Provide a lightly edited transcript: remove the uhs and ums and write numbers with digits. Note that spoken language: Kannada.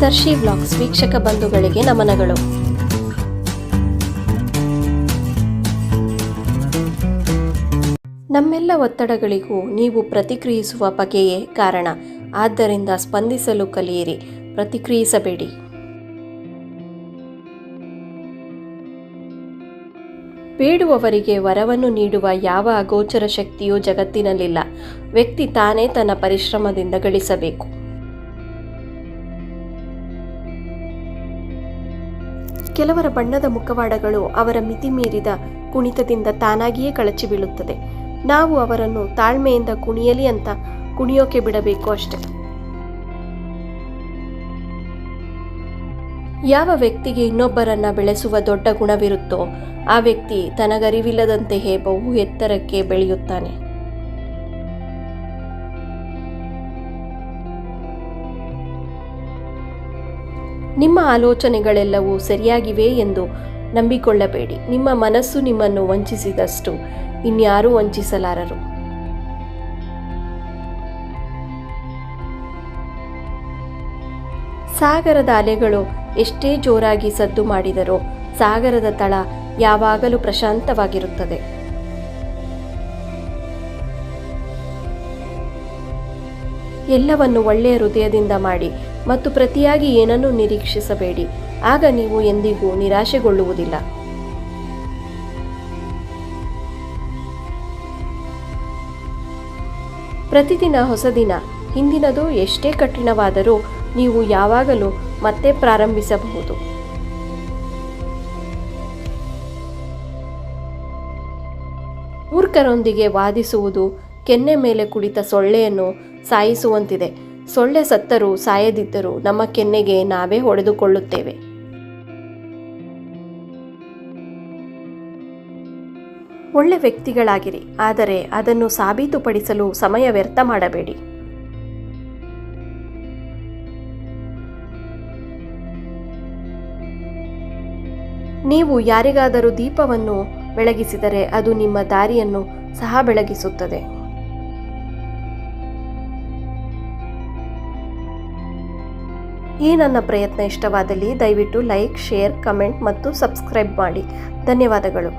ದರ್ಶಿ ವ್ಲಾಗ್ಸ್ ವೀಕ್ಷಕ ಬಂಧುಗಳಿಗೆ ನಮನಗಳು. ನಮ್ಮೆಲ್ಲ ಒತ್ತಡಗಳಿಗೂ ನೀವು ಪ್ರತಿಕ್ರಿಯಿಸುವ ಬಗೆಯೇ ಕಾರಣ. ಆದ್ದರಿಂದ ಸ್ಪಂದಿಸಲು ಕಲಿಯಿರಿ, ಪ್ರತಿಕ್ರಿಯಿಸಬೇಡಿ. ಬೇಡುವವರಿಗೆ ವರವನ್ನು ನೀಡುವ ಯಾವ ಅಗೋಚರ ಶಕ್ತಿಯೂ ಜಗತ್ತಿನಲ್ಲಿಲ್ಲ. ವ್ಯಕ್ತಿ ತಾನೇ ತನ್ನ ಪರಿಶ್ರಮದಿಂದ ಗಳಿಸಬೇಕು. ಕೆಲವರ ಬಣ್ಣದ ಮುಖವಾಡಗಳು ಅವರ ಮಿತಿ ಮೀರಿದ ಕುಣಿತದಿಂದ ತಾನಾಗಿಯೇ ಕಳಚಿ ಬೀಳುತ್ತದೆ. ನಾವು ಅವರನ್ನು ತಾಳ್ಮೆಯಿಂದ ಕುಣಿಯಲಿ ಅಂತ ಕುಣಿಯೋಕೆ ಬಿಡಬೇಕು ಅಷ್ಟೆ. ಯಾವ ವ್ಯಕ್ತಿಗೆ ಇನ್ನೊಬ್ಬರನ್ನ ಬೆಳೆಸುವ ದೊಡ್ಡ ಗುಣವಿರುತ್ತೋ ಆ ವ್ಯಕ್ತಿ ತನಗರಿವಿಲ್ಲದಂತೆಯೇ ಬಹು ಎತ್ತರಕ್ಕೆ ಬೆಳೆಯುತ್ತಾನೆ. ನಿಮ್ಮ ಆಲೋಚನೆಗಳೆಲ್ಲವೂ ಸರಿಯಾಗಿವೆ ಎಂದು ನಂಬಿಕೊಳ್ಳಬೇಡಿ. ನಿಮ್ಮ ಮನಸ್ಸು ನಿಮ್ಮನ್ನು ವಂಚಿಸಿದಷ್ಟು ಇನ್ಯಾರೂ ವಂಚಿಸಲಾರರು. ಸಾಗರದ ಅಲೆಗಳು ಎಷ್ಟೇ ಜೋರಾಗಿ ಸದ್ದು ಮಾಡಿದರೂ ಸಾಗರದ ತಳ ಯಾವಾಗಲೂ ಪ್ರಶಾಂತವಾಗಿರುತ್ತದೆ. ಎಲ್ಲವನ್ನು ಒಳ್ಳೆಯ ಹೃದಯದಿಂದ ಮಾಡಿ ಮತ್ತು ಪ್ರತಿಯಾಗಿ ಏನನ್ನೂ ನಿರೀಕ್ಷಿಸಬೇಡಿ. ಆಗ ನೀವು ಎಂದಿಗೂ ನಿರಾಶೆಗೊಳ್ಳುವುದಿಲ್ಲ. ಪ್ರತಿದಿನ ಹೊಸ ದಿನ. ಹಿಂದಿನದು ಎಷ್ಟೇ ಕಠಿಣವಾದರೂ ನೀವು ಯಾವಾಗಲೂ ಮತ್ತೆ ಪ್ರಾರಂಭಿಸಬಹುದು. ಮೂರ್ಖರೊಂದಿಗೆ ವಾದಿಸುವುದು ಕೆನ್ನೆ ಮೇಲೆ ಕುಳಿತ ಸೊಳ್ಳೆಯನ್ನು ಸಾಯಿಸುವಂತಿದೆ. ಸೊಳ್ಳೆ ಸತ್ತರೂ ಸಾಯದಿದ್ದರೂ ನಮ್ಮ ಕೆನ್ನೆಗೆ ನಾವೇ ಹೊಡೆದುಕೊಳ್ಳುತ್ತೇವೆ. ಒಳ್ಳೆ ವ್ಯಕ್ತಿಗಳಾಗಿರಿ, ಆದರೆ ಅದನ್ನು ಸಾಬೀತುಪಡಿಸಲು ಸಮಯ ವ್ಯರ್ಥ ಮಾಡಬೇಡಿ. ನೀವು ಯಾರಿಗಾದರೂ ದೀಪವನ್ನು ಬೆಳಗಿಸಿದರೆ ಅದು ನಿಮ್ಮ ದಾರಿಯನ್ನು ಸಹ ಬೆಳಗಿಸುತ್ತದೆ. ಈ ನನ್ನ ಪ್ರಯತ್ನ ಇಷ್ಟವಾದಲ್ಲಿ ದಯವಿಟ್ಟು ಲೈಕ್, ಶೇರ್, ಕಮೆಂಟ್ ಮತ್ತು ಸಬ್ಸ್ಕ್ರೈಬ್ ಮಾಡಿ. ಧನ್ಯವಾದಗಳು.